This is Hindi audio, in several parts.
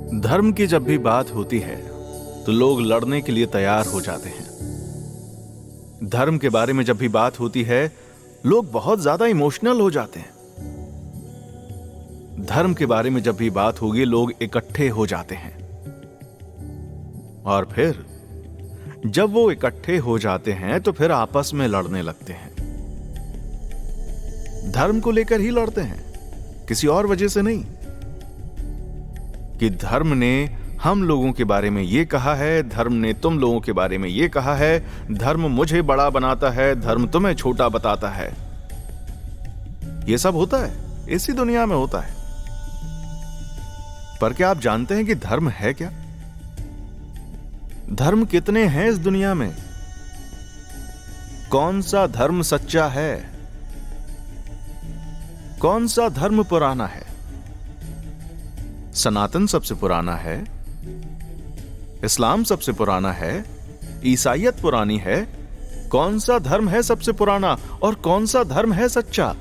धर्म की जब भी बात होती है तो लोग लड़ने के लिए तैयार हो जाते हैं। धर्म के बारे में जब भी बात होती है लोग बहुत ज्यादा इमोशनल हो जाते हैं। धर्म के बारे में जब भी बात होगी लोग इकट्ठे हो जाते हैं और फिर जब वो इकट्ठे हो जाते हैं तो फिर आपस में लड़ने लगते हैं। धर्म को लेकर ही लड़ते हैं, किसी और वजह से नहीं कि धर्म ने हम लोगों के बारे में ये कहा है, धर्म ने तुम लोगों के बारे में ये कहा है, धर्म मुझे बड़ा बनाता है, धर्म तुम्हें छोटा बताता है। ये सब होता है, इसी दुनिया में होता है। पर क्या आप जानते हैं कि धर्म है क्या? धर्म कितने हैं इस दुनिया में? कौन सा धर्म सच्चा है? कौन सा धर्म पुराना है? सनातन सबसे पुराना है, इस्लाम सबसे पुराना है, ईसाईयत पुरानी है। कौन सा धर्म है सबसे पुराना और कौन सा धर्म है सच्चा?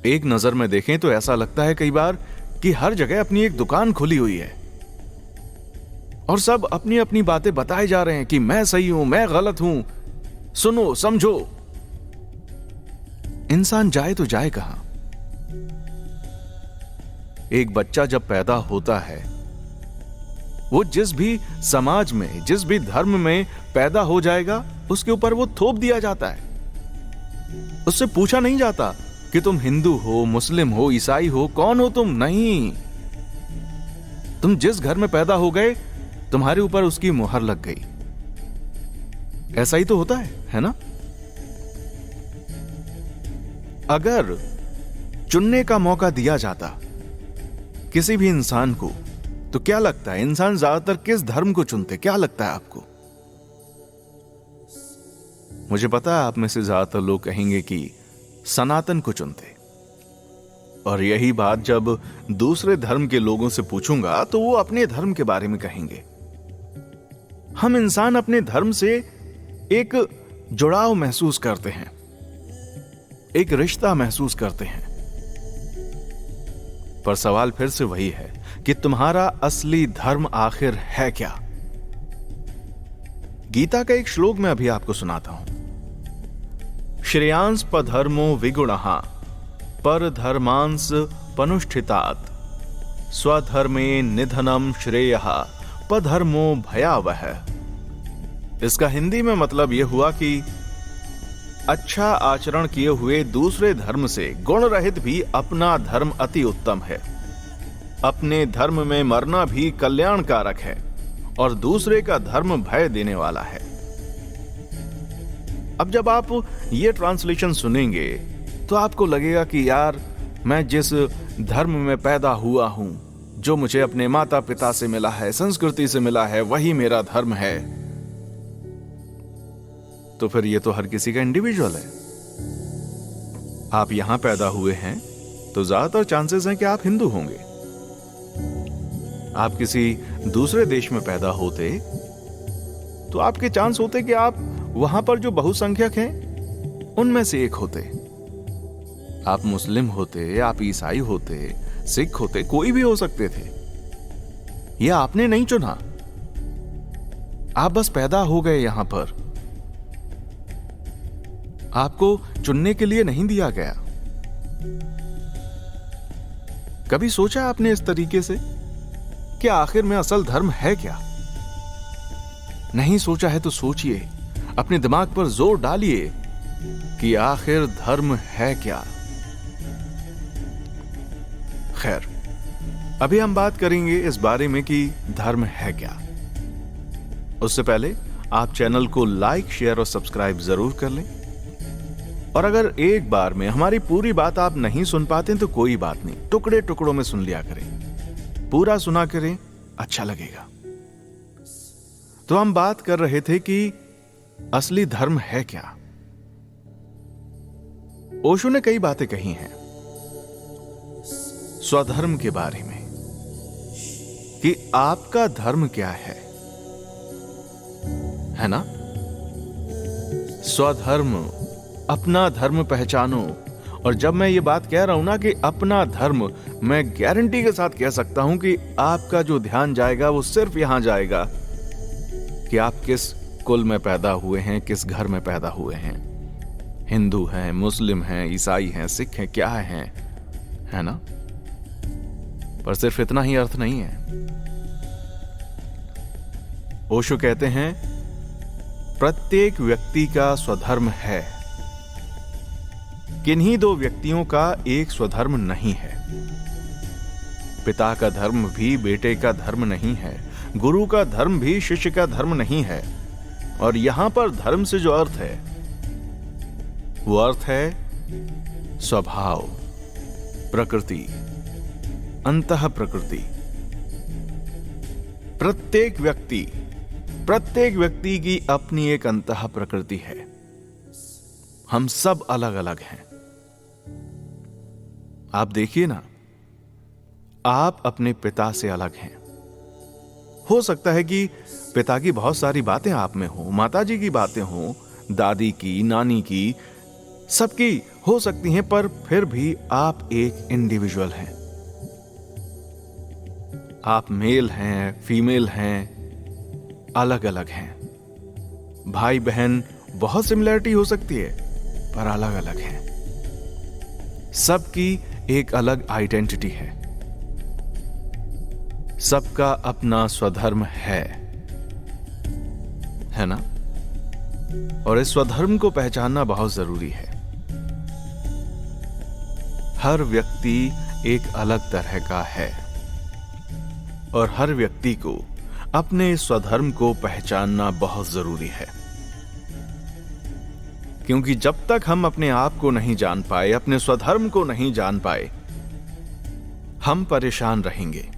एक नजर में देखें तो ऐसा लगता है कई बार कि हर जगह अपनी एक दुकान खुली हुई है और सब अपनी अपनी बातें बताए जा रहे हैं कि मैं सही हूं, मैं गलत हूं, सुनो समझो। इंसान जाए तो जाए कहां? एक बच्चा जब पैदा होता है वो जिस भी समाज में, जिस भी धर्म में पैदा हो जाएगा उसके ऊपर वो थोप दिया जाता है। उससे पूछा नहीं जाता कि तुम हिंदू हो, मुस्लिम हो, ईसाई हो, कौन हो तुम। नहीं, तुम जिस घर में पैदा हो गए तुम्हारे ऊपर उसकी मुहर लग गई। ऐसा ही तो होता है ना? अगर चुनने का मौका दिया जाता किसी भी इंसान को तो क्या लगता है इंसान ज्यादातर किस धर्म को चुनते? क्या लगता है आपको? मुझे पता है आप में से ज्यादातर लोग कहेंगे कि सनातन को चुनते, और यही बात जब दूसरे धर्म के लोगों से पूछूंगा तो वो अपने धर्म के बारे में कहेंगे। हम इंसान अपने धर्म से एक जुड़ाव महसूस करते हैं, एक रिश्ता महसूस करते हैं। पर सवाल फिर से वही है कि तुम्हारा असली धर्म आखिर है क्या? गीता का एक श्लोक मैं अभी आपको सुनाता हूं। श्रेयांस पधर्मो विगुणः परधर्मांस पनुष्ठितात् स्वधर्मे निधनम श्रेयः पधर्मो भयावह। इसका हिंदी में मतलब यह हुआ कि अच्छा आचरण किए हुए दूसरे धर्म से गुण रहित भी अपना धर्म अति उत्तम है। अपने धर्म में मरना भी कल्याणकारक है और दूसरे का धर्म भय देने वाला है। अब जब आप ये ट्रांसलेशन सुनेंगे तो आपको लगेगा कि यार मैं जिस धर्म में पैदा हुआ हूं, जो मुझे अपने माता पिता से मिला है, संस्कृति से मिला है, वही मेरा धर्म है। तो फिर ये तो हर किसी का इंडिविजुअल है। आप यहां पैदा हुए हैं तो ज्यादातर चांसेस हैं कि आप हिंदू होंगे। आप किसी दूसरे देश में पैदा होते तो आपके चांस होते कि आप वहां पर जो बहुसंख्यक हैं उनमें से एक होते। आप मुस्लिम होते, आप ईसाई होते, सिख होते, कोई भी हो सकते थे। यह आपने नहीं चुना, आप बस पैदा हो गए यहां पर। आपको चुनने के लिए नहीं दिया गया। कभी सोचा आपने इस तरीके से कि आखिर में असल धर्म है क्या? नहीं सोचा है तो सोचिए, अपने दिमाग पर जोर डालिए कि आखिर धर्म है क्या। खैर, अभी हम बात करेंगे इस बारे में कि धर्म है क्या। उससे पहले आप चैनल को लाइक, शेयर और सब्सक्राइब जरूर कर लें। और अगर एक बार में हमारी पूरी बात आप नहीं सुन पाते तो कोई बात नहीं, टुकड़े टुकड़ों में सुन लिया करें, पूरा सुना करें, अच्छा लगेगा। तो हम बात कर रहे थे कि असली धर्म है क्या। ओशो ने कई बातें कही हैं स्वधर्म के बारे में कि आपका धर्म क्या है ना? स्वधर्म, अपना धर्म पहचानो और जब मैं ये बात कह रहा हूं ना कि अपना धर्म, मैं गारंटी के साथ कह सकता हूं कि आपका जो ध्यान जाएगा वो सिर्फ यहां जाएगा कि आप किस कुल में पैदा हुए हैं, किस घर में पैदा हुए हैं। हिंदू हैं, मुस्लिम हैं, ईसाई हैं, सिख हैं, क्या हैं, है ना? पर सिर्फ इतना ही अर्थ नहीं है। ओशो कहते हैं प्रत्येक व्यक्ति का स्वधर्म है, किन्हीं दो व्यक्तियों का एक स्वधर्म नहीं है। पिता का धर्म भी बेटे का धर्म नहीं है, गुरु का धर्म भी शिष्य का धर्म नहीं है। और यहां पर धर्म से जो अर्थ है वो अर्थ है स्वभाव, प्रकृति, अंतः प्रकृति। प्रत्येक व्यक्ति की अपनी एक अंतः प्रकृति है। हम सब अलग अलग हैं। आप देखिए ना, आप अपने पिता से अलग हैं। हो सकता है कि पिता की बहुत सारी बातें आप में हो, माताजी की बातें हो, दादी की, नानी की, सबकी हो सकती हैं, पर फिर भी आप एक इंडिविजुअल हैं। आप मेल हैं, फीमेल हैं, अलग अलग हैं। भाई बहन बहुत सिमिलरिटी हो सकती है, पर अलग अलग हैं। सबकी एक अलग आइडेंटिटी है, सबका अपना स्वधर्म है ना? और इस स्वधर्म को पहचानना बहुत जरूरी है। हर व्यक्ति एक अलग तरह का है और हर व्यक्ति को अपने स्वधर्म को पहचानना बहुत जरूरी है, क्योंकि जब तक हम अपने आप को नहीं जान पाए, अपने स्वधर्म को नहीं जान पाए, हम परेशान रहेंगे।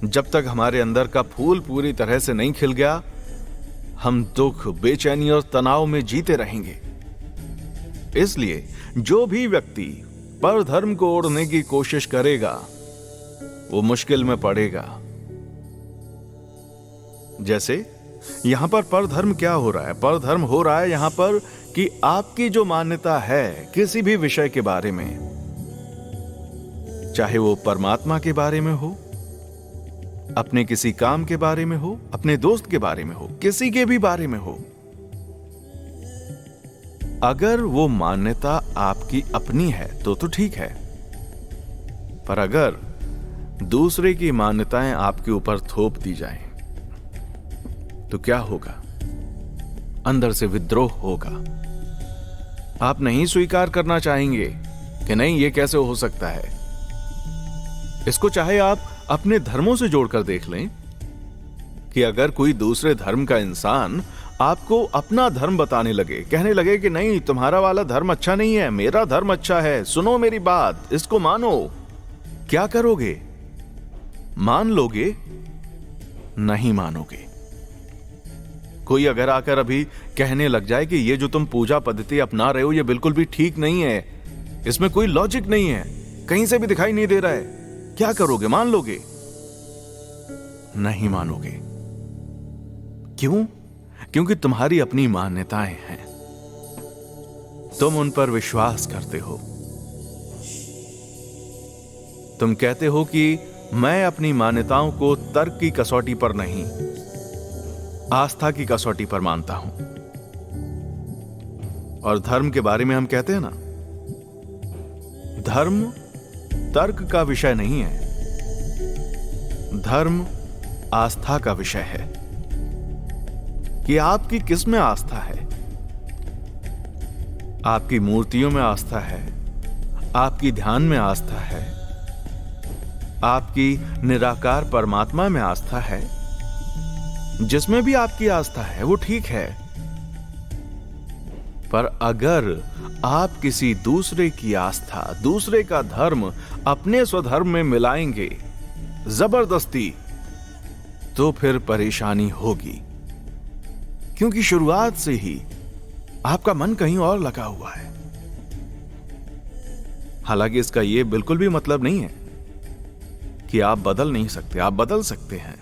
जब तक हमारे अंदर का फूल पूरी तरह से नहीं खिल गया, हम दुख, बेचैनी और तनाव में जीते रहेंगे। इसलिए जो भी व्यक्ति परधर्म को ओढ़ने की कोशिश करेगा वो मुश्किल में पड़ेगा। जैसे यहां पर परधर्म क्या हो रहा है? परधर्म हो रहा है यहां पर कि आपकी जो मान्यता है किसी भी विषय के बारे में, चाहे वो परमात्मा के बारे में हो, अपने किसी काम के बारे में हो, अपने दोस्त के बारे में हो, किसी के भी बारे में हो, अगर वो मान्यता आपकी अपनी है तो ठीक है। पर अगर दूसरे की मान्यताएं आपके ऊपर थोप दी जाएं, तो क्या होगा? अंदर से विद्रोह होगा। आप नहीं स्वीकार करना चाहेंगे कि नहीं, ये कैसे हो सकता है। इसको चाहे आप अपने धर्मों से जोड़कर देख लें कि अगर कोई दूसरे धर्म का इंसान आपको अपना धर्म बताने लगे, कहने लगे कि नहीं, तुम्हारा वाला धर्म अच्छा नहीं है, मेरा धर्म अच्छा है, सुनो मेरी बात, इसको मानो, क्या करोगे? मान लोगे? नहीं मानोगे। कोई अगर आकर अभी कहने लग जाए कि ये जो तुम पूजा पद्धति अपना रहे हो ये बिल्कुल भी ठीक नहीं है, इसमें कोई लॉजिक नहीं है, कहीं से भी दिखाई नहीं दे रहा है, क्या करोगे? मान लोगे? नहीं मानोगे। क्यों? क्योंकि तुम्हारी अपनी मान्यताएं हैं, तुम उन पर विश्वास करते हो। तुम कहते हो कि मैं अपनी मान्यताओं को तर्क की कसौटी पर नहीं, आस्था की कसौटी पर मानता हूं। और धर्म के बारे में हम कहते हैं ना, धर्म तर्क का विषय नहीं है, धर्म आस्था का विषय है कि आपकी किस में आस्था है। आपकी मूर्तियों में आस्था है, आपकी ध्यान में आस्था है, आपकी निराकार परमात्मा में आस्था है। जिसमें भी आपकी आस्था है वो ठीक है, पर अगर आप किसी दूसरे की आस्था, दूसरे का धर्म अपने स्वधर्म में मिलाएंगे जबरदस्ती, तो फिर परेशानी होगी, क्योंकि शुरुआत से ही आपका मन कहीं और लगा हुआ है। हालांकि इसका यह बिल्कुल भी मतलब नहीं है कि आप बदल नहीं सकते, आप बदल सकते हैं,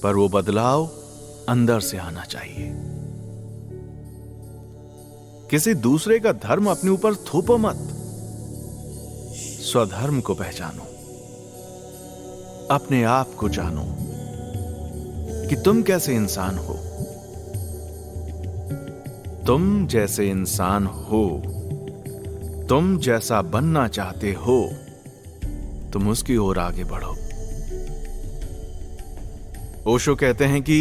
पर वो बदलाव अंदर से आना चाहिए। किसी दूसरे का धर्म अपने ऊपर थोपो मत। स्वधर्म को पहचानो, अपने आप को जानो कि तुम कैसे इंसान हो। तुम जैसे इंसान हो, तुम जैसा बनना चाहते हो, तुम उसकी ओर आगे बढ़ो। ओशो कहते हैं कि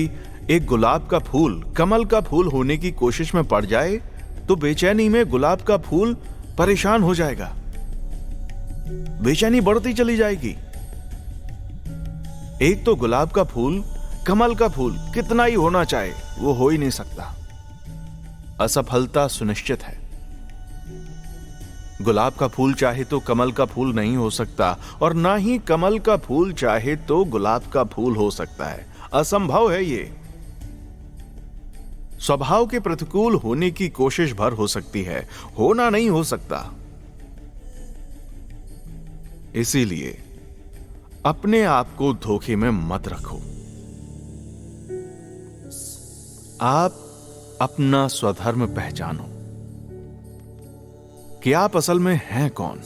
एक गुलाब का फूल कमल का फूल होने की कोशिश में पड़ जाए तो बेचैनी में गुलाब का फूल परेशान हो जाएगा, बेचैनी बढ़ती चली जाएगी। एक तो गुलाब का फूल कमल का फूल कितना ही होना चाहे वो हो ही नहीं सकता, असफलता सुनिश्चित है। गुलाब का फूल चाहे तो कमल का फूल नहीं हो सकता, और ना ही कमल का फूल चाहे तो गुलाब का फूल हो सकता है। असंभव है ये। स्वभाव के प्रतिकूल होने की कोशिश भर हो सकती है, होना नहीं हो सकता। इसीलिए अपने आप को धोखे में मत रखो। आप अपना स्वधर्म पहचानो कि आप असल में हैं कौन।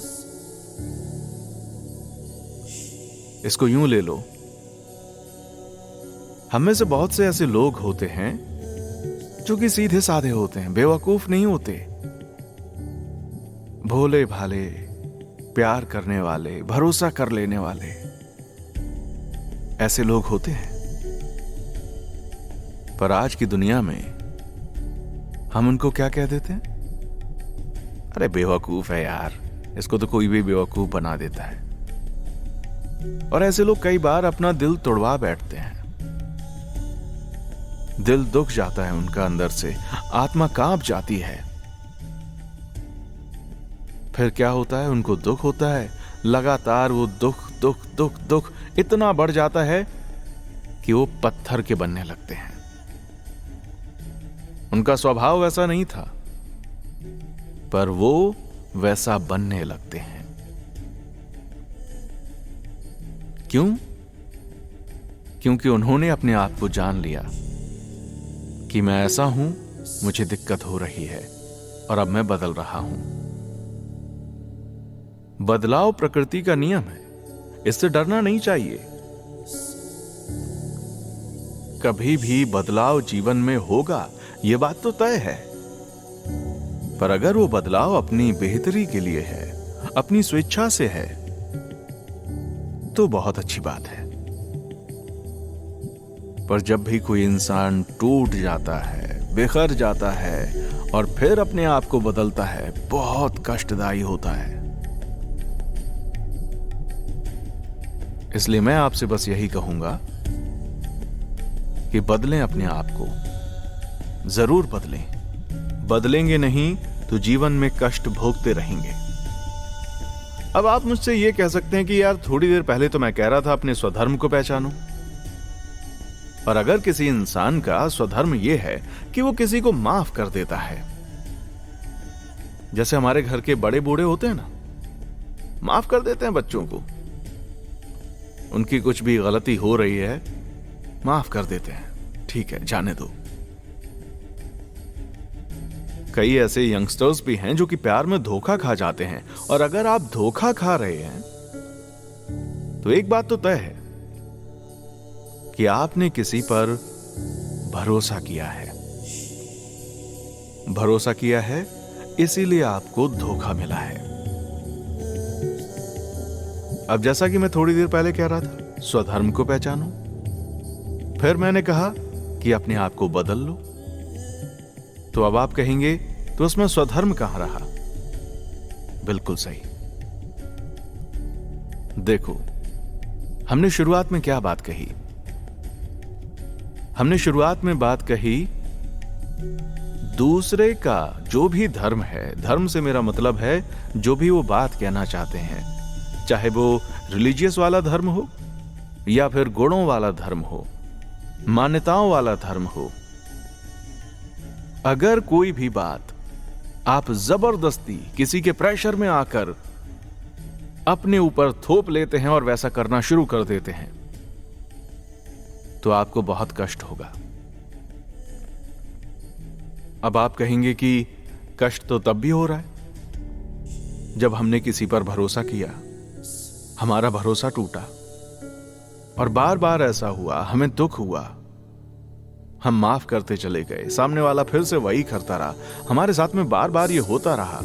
इसको यूं ले लो, हम में से बहुत से ऐसे लोग होते हैं जो कि सीधे साधे होते हैं, बेवकूफ नहीं होते, भोले भाले, प्यार करने वाले, भरोसा कर लेने वाले, ऐसे लोग होते हैं। पर आज की दुनिया में हम उनको क्या कह देते हैं? अरे बेवकूफ है यार, इसको तो कोई भी बेवकूफ बना देता है। और ऐसे लोग कई बार अपना दिल तोड़वा बैठते हैं, दिल दुख जाता है उनका अंदर से, आत्मा कांप जाती है। फिर क्या होता है? उनको दुख होता है, लगातार वो दुख दुख दुख दुख इतना बढ़ जाता है कि वो पत्थर के बनने लगते हैं। उनका स्वभाव वैसा नहीं था, पर वो वैसा बनने लगते हैं। क्यों? क्योंकि उन्होंने अपने आप को जान लिया कि मैं ऐसा हूं, मुझे दिक्कत हो रही है और अब मैं बदल रहा हूं। बदलाव प्रकृति का नियम है, इससे डरना नहीं चाहिए। कभी भी बदलाव जीवन में होगा, यह बात तो तय है। पर अगर वो बदलाव अपनी बेहतरी के लिए है, अपनी स्वेच्छा से है, तो बहुत अच्छी बात है। पर जब भी कोई इंसान टूट जाता है, बिखर जाता है और फिर अपने आप को बदलता है, बहुत कष्टदायी होता है। इसलिए मैं आपसे बस यही कहूंगा कि बदलें अपने आप को, जरूर बदलें। बदलेंगे नहीं तो जीवन में कष्ट भोगते रहेंगे। अब आप मुझसे यह कह सकते हैं कि यार थोड़ी देर पहले तो मैं कह रहा था अपने स्वधर्म को पहचानो। और अगर किसी इंसान का स्वधर्म यह है कि वो किसी को माफ कर देता है, जैसे हमारे घर के बड़े बूढ़े होते हैं ना, माफ कर देते हैं बच्चों को, उनकी कुछ भी गलती हो रही है माफ कर देते हैं, ठीक है जाने दो। कई ऐसे यंगस्टर्स भी हैं जो कि प्यार में धोखा खा जाते हैं, और अगर आप धोखा खा रहे हैं तो एक बात तो तय है कि आपने किसी पर भरोसा किया है। भरोसा किया है इसीलिए आपको धोखा मिला है। अब जैसा कि मैं थोड़ी देर पहले कह रहा था, स्वधर्म को पहचानो। फिर मैंने कहा कि अपने आप को बदल लो। तो अब आप कहेंगे तो उसमें स्वधर्म कहां रहा? बिल्कुल सही। देखो, हमने शुरुआत में क्या बात कही? हमने शुरुआत में बात कही दूसरे का जो भी धर्म है, धर्म से मेरा मतलब है जो भी वो बात कहना चाहते हैं, चाहे वो रिलीजियस वाला धर्म हो या फिर गुणों वाला धर्म हो, मान्यताओं वाला धर्म हो, अगर कोई भी बात आप जबरदस्ती किसी के प्रेशर में आकर अपने ऊपर थोप लेते हैं और वैसा करना शुरू कर देते हैं, तो आपको बहुत कष्ट होगा। अब आप कहेंगे कि कष्ट तो तब भी हो रहा है जब हमने किसी पर भरोसा किया, हमारा भरोसा टूटा और बार बार ऐसा हुआ, हमें दुख हुआ, हम माफ करते चले गए, सामने वाला फिर से वही करता रहा, हमारे साथ में बार बार ये होता रहा।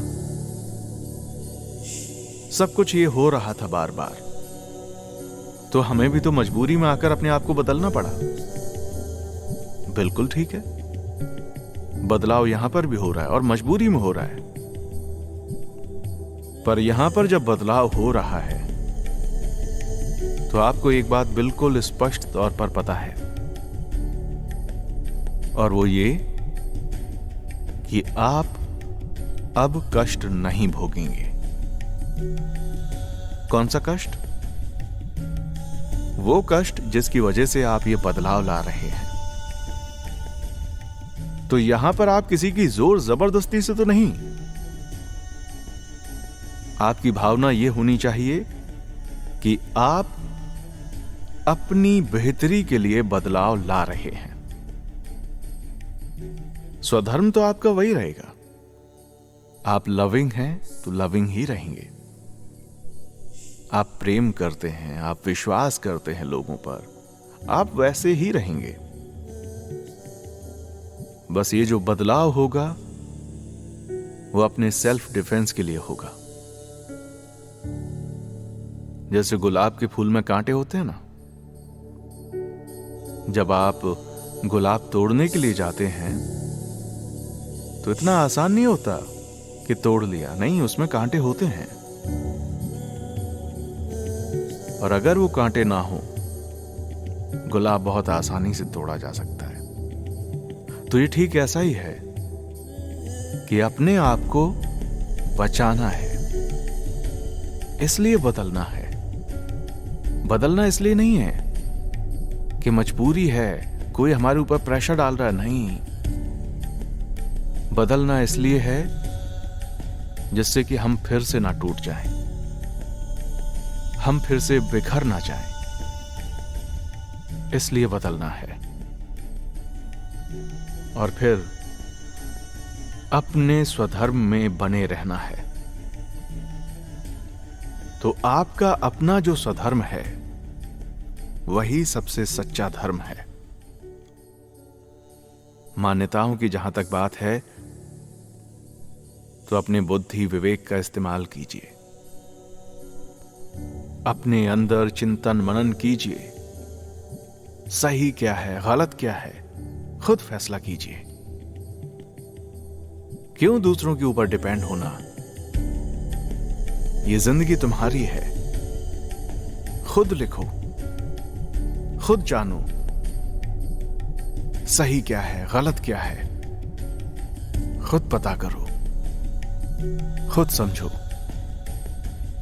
सब कुछ ये हो रहा था बार बार, तो हमें भी तो मजबूरी में आकर अपने आप को बदलना पड़ा। बिल्कुल ठीक है, बदलाव यहां पर भी हो रहा है और मजबूरी में हो रहा है। पर यहां पर जब बदलाव हो रहा है तो आपको एक बात बिल्कुल स्पष्ट तौर पर पता है, और वो ये कि आप अब कष्ट नहीं भोगेंगे। कौन सा कष्ट? वो कष्ट जिसकी वजह से आप ये बदलाव ला रहे हैं। तो यहां पर आप किसी की जोर जबरदस्ती से तो नहीं, आपकी भावना यह होनी चाहिए कि आप अपनी बेहतरी के लिए बदलाव ला रहे हैं। स्वधर्म तो आपका वही रहेगा। आप लविंग हैं तो लविंग ही रहेंगे। आप प्रेम करते हैं, आप विश्वास करते हैं लोगों पर, आप वैसे ही रहेंगे। बस ये जो बदलाव होगा वो अपने सेल्फ डिफेंस के लिए होगा। जैसे गुलाब के फूल में कांटे होते हैं ना, जब आप गुलाब तोड़ने के लिए जाते हैं तो इतना आसान नहीं होता कि तोड़ लिया, नहीं, उसमें कांटे होते हैं। और अगर वो कांटे ना हो, गुलाब बहुत आसानी से तोड़ा जा सकता है। तो ये ठीक ऐसा ही है कि अपने आप को बचाना है, इसलिए बदलना है। बदलना इसलिए नहीं है कि मजबूरी है, कोई हमारे ऊपर प्रेशर डाल रहा है, नहीं। बदलना इसलिए है जिससे कि हम फिर से ना टूट जाएं, हम फिर से बिखर ना जाएं, इसलिए बदलना है। और फिर अपने स्वधर्म में बने रहना है। तो आपका अपना जो स्वधर्म है वही सबसे सच्चा धर्म है। मान्यताओं की जहां तक बात है तो अपने बुद्धि विवेक का इस्तेमाल कीजिए, अपने अंदर चिंतन मनन कीजिए, सही क्या है गलत क्या है खुद फैसला कीजिए। क्यों दूसरों के ऊपर डिपेंड होना? ये जिंदगी तुम्हारी है, खुद लिखो, खुद जानो सही क्या है गलत क्या है, खुद पता करो, खुद समझो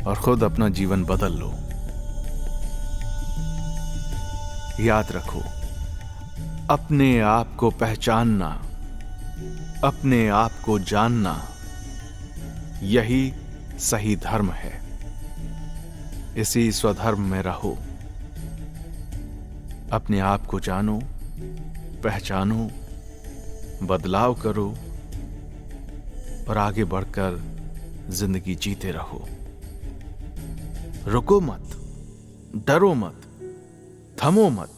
और खुद अपना जीवन बदल लो। याद रखो, अपने आप को पहचानना, अपने आप को जानना, यही सही धर्म है। इसी स्वधर्म में रहो। अपने आप को जानो, पहचानो, बदलाव करो और आगे बढ़कर जिंदगी जीते रहो। रुको मत, डरो मत, थमो मत।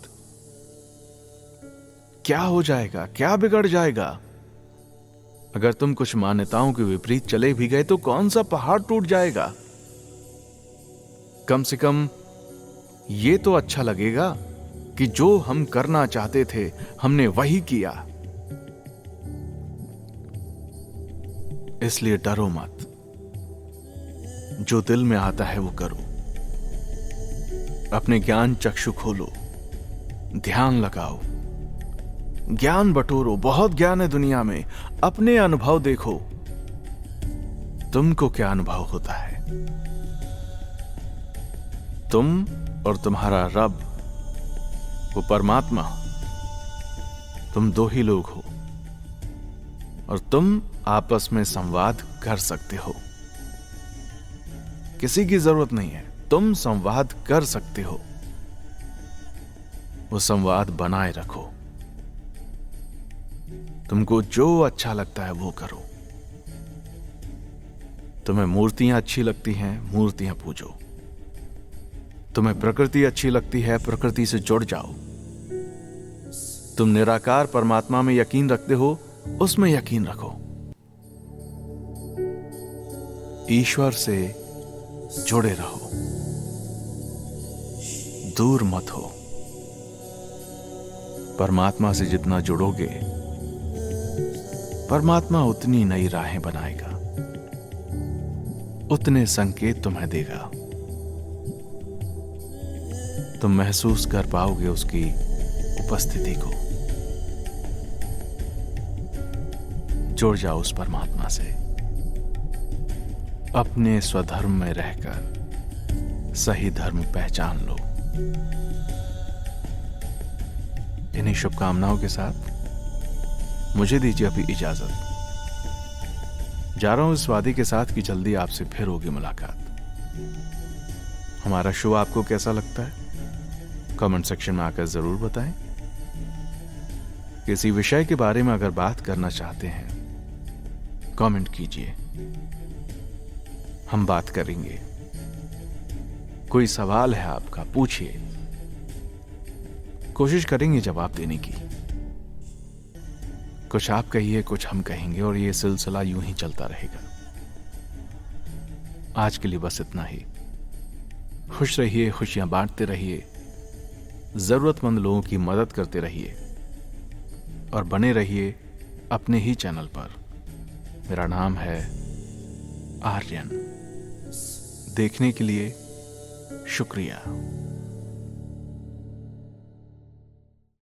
क्या हो जाएगा, क्या बिगड़ जाएगा? अगर तुम कुछ मान्यताओं के विपरीत चले भी गए तो कौन सा पहाड़ टूट जाएगा? कम से कम ये तो अच्छा लगेगा कि जो हम करना चाहते थे हमने वही किया। इसलिए डरो मत, जो दिल में आता है वो करो। अपने ज्ञान चक्षु खोलो, ध्यान लगाओ, ज्ञान बटोरो। बहुत ज्ञान है दुनिया में। अपने अनुभव देखो, तुमको क्या अनुभव होता है। तुम और तुम्हारा रब, वो परमात्मा, तुम दो ही लोग हो और तुम आपस में संवाद कर सकते हो। किसी की जरूरत नहीं है, तुम संवाद कर सकते हो। वो संवाद बनाए रखो। तुमको जो अच्छा लगता है वो करो। तुम्हें मूर्तियां अच्छी लगती हैं, मूर्तियां पूजो। तुम्हें प्रकृति अच्छी लगती है, प्रकृति से जुड़ जाओ। तुम निराकार परमात्मा में यकीन रखते हो, उसमें यकीन रखो। ईश्वर से जुड़े रहो, दूर मत हो। परमात्मा से जितना जुड़ोगे, परमात्मा उतनी नई राहें बनाएगा, उतने संकेत तुम्हें देगा। तुम महसूस कर पाओगे उसकी उपस्थिति को। जुड़ जाओ उस परमात्मा से। अपने स्वधर्म में रहकर सही धर्म पहचान लो। इन्हीं शुभकामनाओं के साथ मुझे दीजिए अभी इजाजत। जा रहा हूं इस वादे के साथ कि जल्दी आपसे फिर होगी मुलाकात। हमारा शो आपको कैसा लगता है कमेंट सेक्शन में आकर जरूर बताएं। किसी विषय के बारे में अगर बात करना चाहते हैं कमेंट कीजिए, हम बात करेंगे। कोई सवाल है आपका, पूछिए, कोशिश करेंगे जवाब देने की। कुछ आप कहिए, कुछ हम कहेंगे, और ये सिलसिला यूं ही चलता रहेगा। आज के लिए बस इतना ही। खुश रहिए, खुशियां बांटते रहिए, जरूरतमंद लोगों की मदद करते रहिए और बने रहिए अपने ही चैनल पर। मेरा नाम है आर्यन। देखने के लिए शुक्रिया।